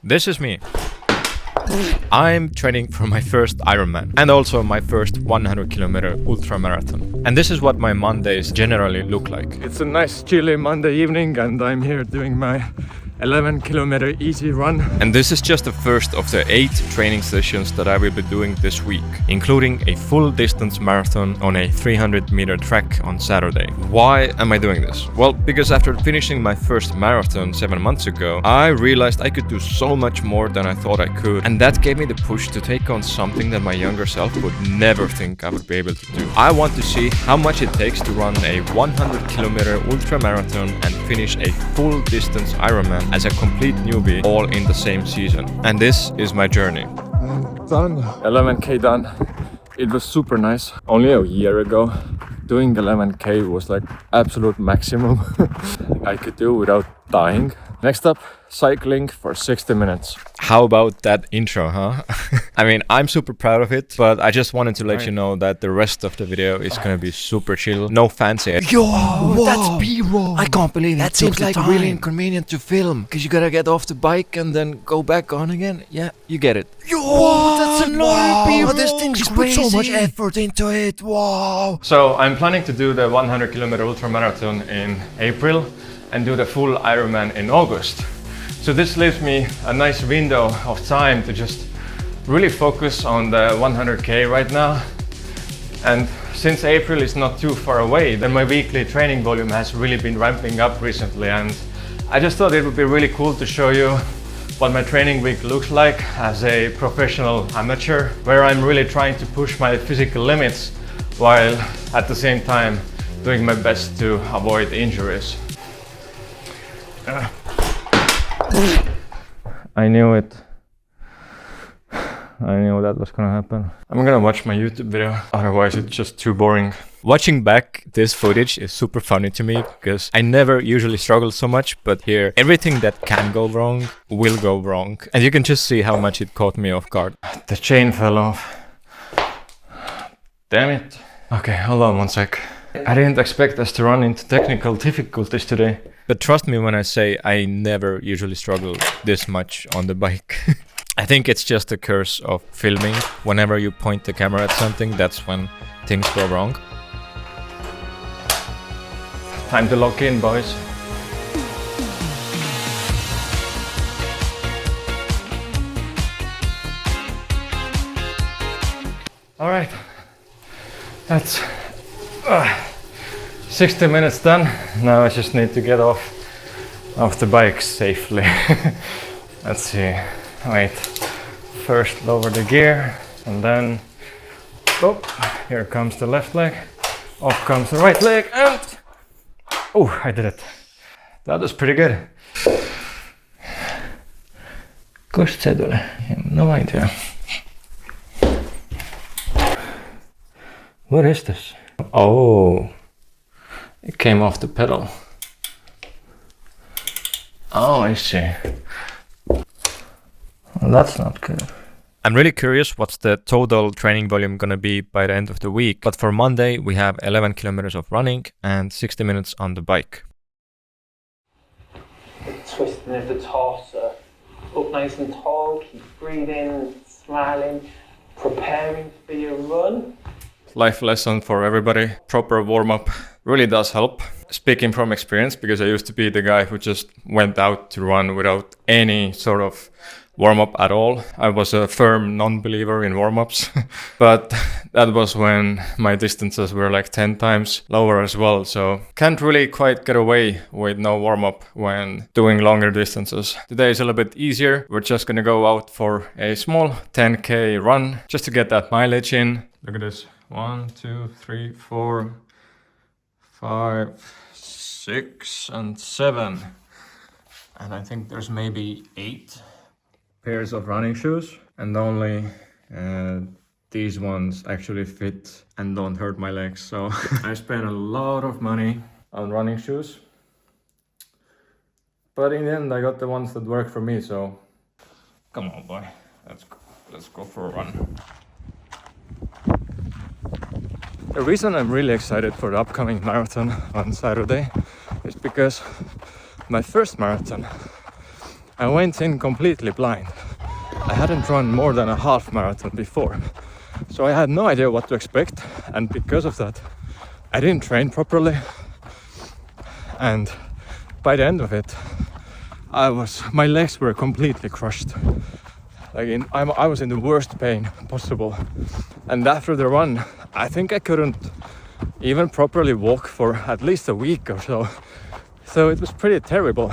This is me. I'm training for my first Ironman and also my first 100-kilometer ultra marathon. And this is what my Mondays generally look like. It's a nice chilly Monday evening and I'm here doing my 11-kilometer easy run. And this is just the first of the 8 training sessions that I will be doing this week, including a full distance marathon on a 300-meter track on Saturday. Why am I doing this? Well, because after finishing my first marathon 7 months ago, I realized I could do so much more than I thought I could. And that gave me the push to take on something that my younger self would never think I would be able to do. I want to see how much it takes to run a 100-kilometer ultra marathon and finish a full distance Ironman as a complete newbie all in the same season. And this is my journey. Done. 11k done. It was super nice. Only a year ago, doing 11k was like absolute maximum I could do without dying. Next up, cycling for 60 minutes. How about that intro, huh? I mean, I'm super proud of it, but I just wanted to let you know that the rest of the video is gonna be super chill. No fancy. Yo, that's B-roll. I can't believe that seems like really inconvenient to film, because you gotta get off the bike and then go back on again. Yeah, you get it. Yo, that's another B-roll. This thing's crazy. Put so much effort into it. Wow. So I'm planning to do the 100-kilometer ultra marathon in April and do the full Ironman in August. So this leaves me a nice window of time to just really focus on the 100k right now. And since April is not too far away, then my weekly training volume has really been ramping up recently, and I just thought it would be really cool to show you what my training week looks like as a professional amateur, where I'm really trying to push my physical limits while at the same time doing my best to avoid injuries. I knew it. I knew that was gonna happen. I'm gonna watch my YouTube video, otherwise it's just too boring. Watching back this footage is super funny to me because I never usually struggle so much, but here everything that can go wrong will go wrong. And you can just see how much it caught me off guard. The chain fell off. Damn it. Okay, hold on one sec. I didn't expect us to run into technical difficulties today. But trust me when I say I never usually struggle this much on the bike. I think it's just the curse of filming. Whenever you point the camera at something, that's when things go wrong. Time to lock in, boys. All right, that's 60 minutes done. Now I just need to get off the bike safely. Let's see. Wait. First lower the gear and then oh, here comes the left leg. Off comes the right leg and oh, I did it. That was pretty good. Kust se tuli? No idea. What is this? Oh, it came off the pedal. Oh, I see. Well, that's not good. I'm really curious what's the total training volume gonna be by the end of the week. But for Monday, we have 11 kilometers of running and 60 minutes on the bike. Twisting of the torso. Up nice and tall, keep breathing, smiling, preparing for your run. Life lesson for everybody. Proper warm-up really does help. Speaking from experience, because I used to be the guy who just went out to run without any sort of warm-up at all. I was a firm non-believer in warm-ups, but that was when my distances were like 10 times lower as well. So can't really quite get away with no warm-up when doing longer distances. Today is a little bit easier. We're just gonna go out for a small 10k run just to get that mileage in. Look at this. 1, 2, 3, 4, 5, 6, and 7. And I think there's maybe 8 pairs of running shoes, and only these ones actually fit and don't hurt my legs. So I spent a lot of money on running shoes, but in the end I got the ones that work for me. So come on, boy, let's go for a run. The reason I'm really excited for the upcoming marathon on Saturday is because my first marathon, I went in completely blind. I hadn't run more than a half marathon before, so I had no idea what to expect, and because of that I didn't train properly, and by the end of it my legs were completely crushed. I was in the worst pain possible, and after the run I think I couldn't even properly walk for at least a week or so. So it was pretty terrible.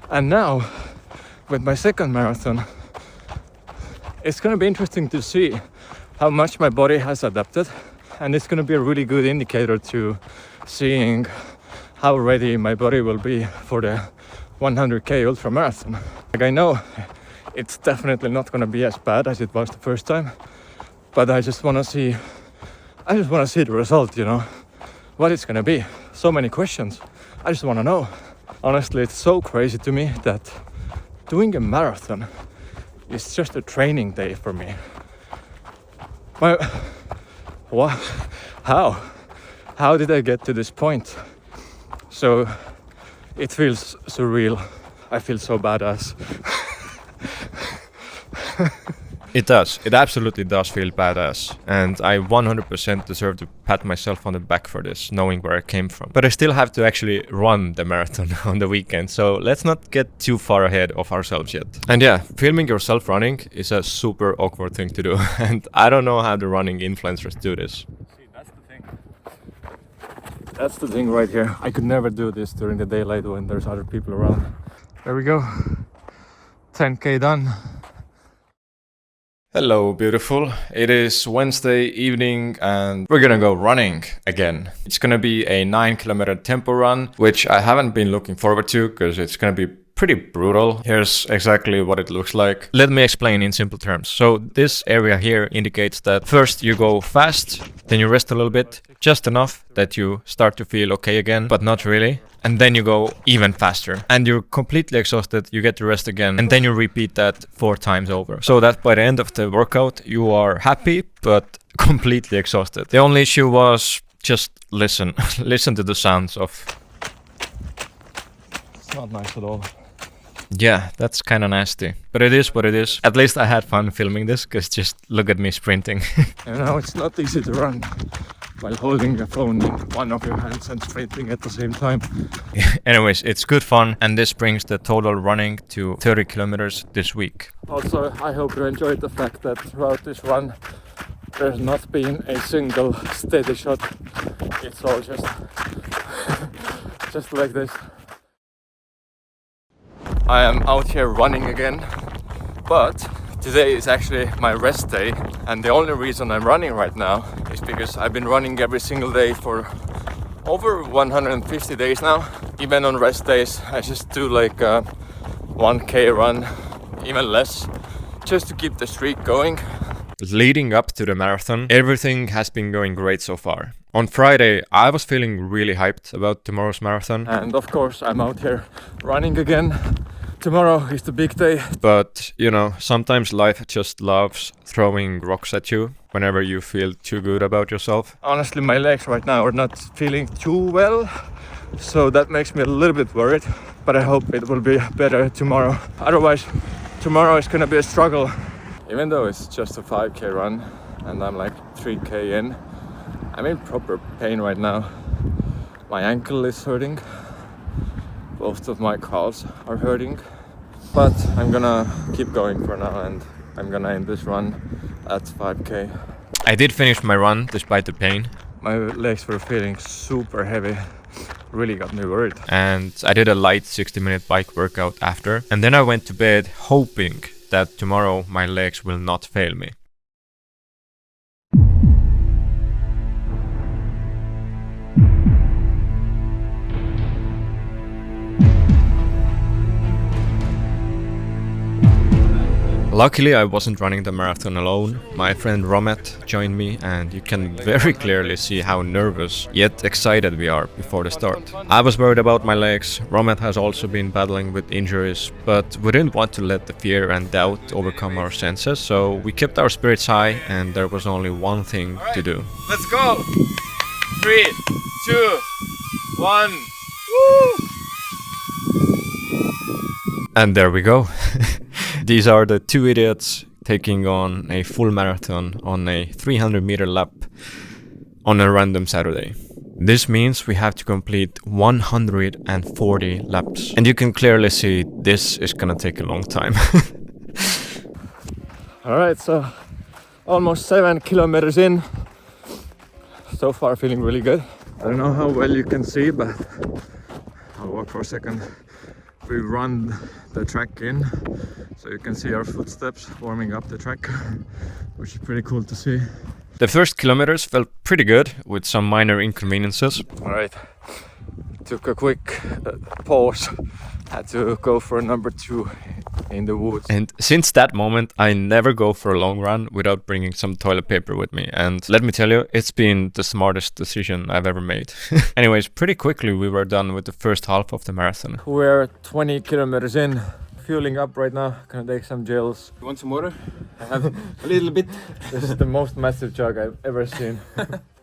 And now with my second marathon, it's gonna be interesting to see how much my body has adapted, and it's gonna be a really good indicator to seeing how ready my body will be for the 100k ultra marathon. Like, I know it's definitely not gonna be as bad as it was the first time, but I just wanna see the result, you know, what it's gonna be. So many questions. I just wanna know. Honestly, it's so crazy to me that doing a marathon is just a training day for me. What? How did I get to this point? So it feels surreal. I feel so badass. It does. It absolutely does feel badass. And I 100% deserve to pat myself on the back for this, knowing where I came from. But I still have to actually run the marathon on the weekend, so let's not get too far ahead of ourselves yet. And yeah, filming yourself running is a super awkward thing to do. And I don't know how the running influencers do this. See, that's the thing. That's the thing right here. I could never do this during the daylight when there's other people around. There we go. 10k done. Hello, beautiful. It is Wednesday evening and we're gonna go running again. It's gonna be a 9-kilometer tempo run, which I haven't been looking forward to because it's gonna be pretty brutal. Here's exactly what it looks like. Let me explain in simple terms. So this area here indicates that first you go fast, then you rest a little bit, just enough that you start to feel okay again, but not really. And then you go even faster and you're completely exhausted, you get to rest again, and then you repeat that 4 times over. So that by the end of the workout, you are happy, but completely exhausted. The only issue was just listen to the sounds of... It's not nice at all. Yeah, that's kind of nasty, but it is what it is. At least I had fun filming this, because just look at me sprinting. You know, it's not easy to run while holding a phone in one of your hands and sprinting at the same time. Anyways, it's good fun, and this brings the total running to 30 kilometers this week. Also, I hope you enjoyed the fact that throughout this run there's not been a single steady shot. It's all just just like this. I am out here running again, but today is actually my rest day, and the only reason I'm running right now is because I've been running every single day for over 150 days now. Even on rest days I just do like a 1k run, even less, just to keep the streak going. Leading up to the marathon, everything has been going great so far. On Friday, I was feeling really hyped about tomorrow's marathon. And of course I'm out here running again. Tomorrow is the big day. But, you know, sometimes life just loves throwing rocks at you whenever you feel too good about yourself. Honestly, my legs right now are not feeling too well, so that makes me a little bit worried. But I hope it will be better tomorrow. Otherwise, tomorrow is gonna be a struggle. Even though it's just a 5k run and I'm like 3k in, I'm in proper pain right now. My ankle is hurting. Both of my calves are hurting. But I'm gonna keep going for now, and I'm gonna end this run at 5k. I did finish my run despite the pain. My legs were feeling super heavy. Really got me worried. And I did a light 60-minute bike workout after. And then I went to bed hoping that tomorrow my legs will not fail me. Luckily, I wasn't running the marathon alone. My friend Romet joined me, and you can very clearly see how nervous yet excited we are before the start. I was worried about my legs. Romet has also been battling with injuries, but we didn't want to let the fear and doubt overcome our senses, so we kept our spirits high, and there was only one thing to do. Let's go! 3, 2, 1. Woo! And there we go. These are the two idiots taking on a full marathon on a 300-meter lap on a random Saturday. This means we have to complete 140 laps. And you can clearly see this is gonna take a long time. Alright, so almost 7 kilometers in. So far feeling really good. I don't know how well you can see, but I'll walk for a second. We run the track in, so you can see our footsteps warming up the track, which is pretty cool to see. The first kilometers felt pretty good with some minor inconveniences. Alright, took a quick pause, had to go for number 2 in the woods. And since that moment, I never go for a long run without bringing some toilet paper with me. And let me tell you, it's been the smartest decision I've ever made. Anyways, pretty quickly we were done with the first half of the marathon. We're 20 kilometers in. Fueling up right now, gonna take some gels. You want some water? I have a little bit. This is the most massive jug I've ever seen.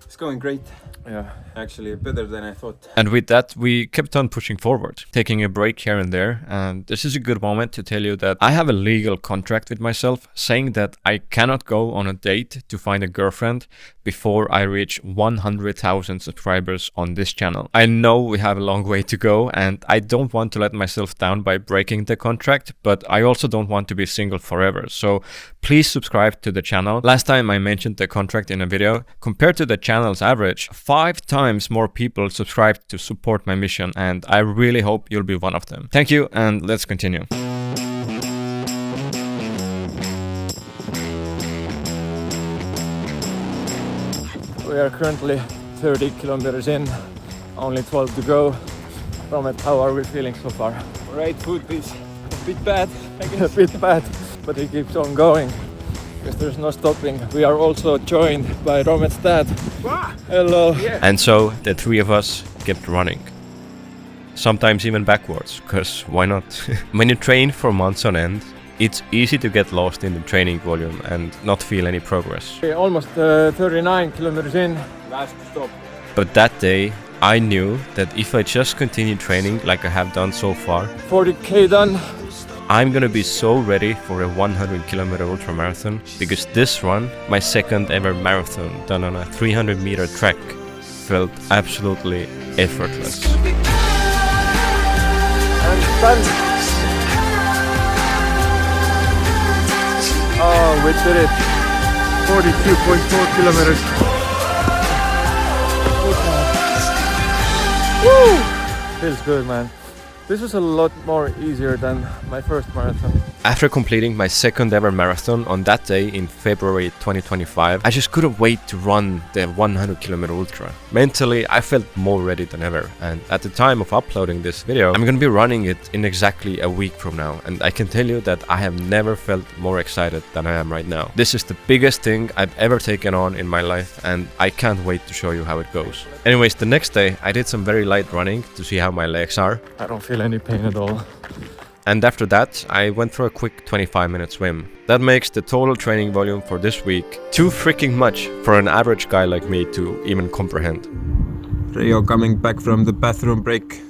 It's going great. Yeah. Actually, better than I thought. And with that, we kept on pushing forward, taking a break here and there. And this is a good moment to tell you that I have a legal contract with myself saying that I cannot go on a date to find a girlfriend before I reach 100,000 subscribers on this channel. I know we have a long way to go, and I don't want to let myself down by breaking the contract, but I also don't want to be single forever. So please subscribe to the channel. Last time I mentioned the contract in a video. Compared to the channel's average, 5 times more people subscribed to support my mission, and I really hope you'll be one of them. Thank you, and let's continue. We are currently 30 kilometers in, only 12 to go. Romet, how are we feeling so far? Right foot is a bit bad, I guess. A bit bad, but he keeps on going because there's no stopping. We are also joined by Romet's dad. Ah, Hello. yeah. And so the three of us kept running. Sometimes even backwards, because why not? When you train for months on end, it's easy to get lost in the training volume and not feel any progress. We're almost 39 kilometers in. Last stop. But that day, I knew that if I just continue training like I have done so far, 40k done, I'm gonna be so ready for a 100-kilometer ultramarathon, because this run, my second ever marathon done on a 300-meter track, felt absolutely effortless. And done. Oh, we did it! 42.4 kilometers. Woo! Feels good, man. This was a lot more easier than my first marathon. After completing my second ever marathon on that day in February 2025, I just couldn't wait to run the 100-kilometer ultra. Mentally, I felt more ready than ever, and at the time of uploading this video, I'm gonna be running it in exactly a week from now, and I can tell you that I have never felt more excited than I am right now. This is the biggest thing I've ever taken on in my life, and I can't wait to show you how it goes. Anyways, the next day, I did some very light running to see how my legs are. I don't feel any pain at all. And after that, I went for a quick 25-minute swim. That makes the total training volume for this week too freaking much for an average guy like me to even comprehend. Reijo coming back from the bathroom break.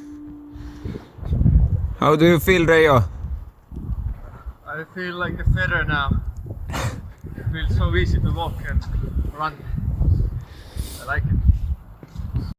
How do you feel, Reijo? I feel like a feather now. It feels so easy to walk and run. I like it.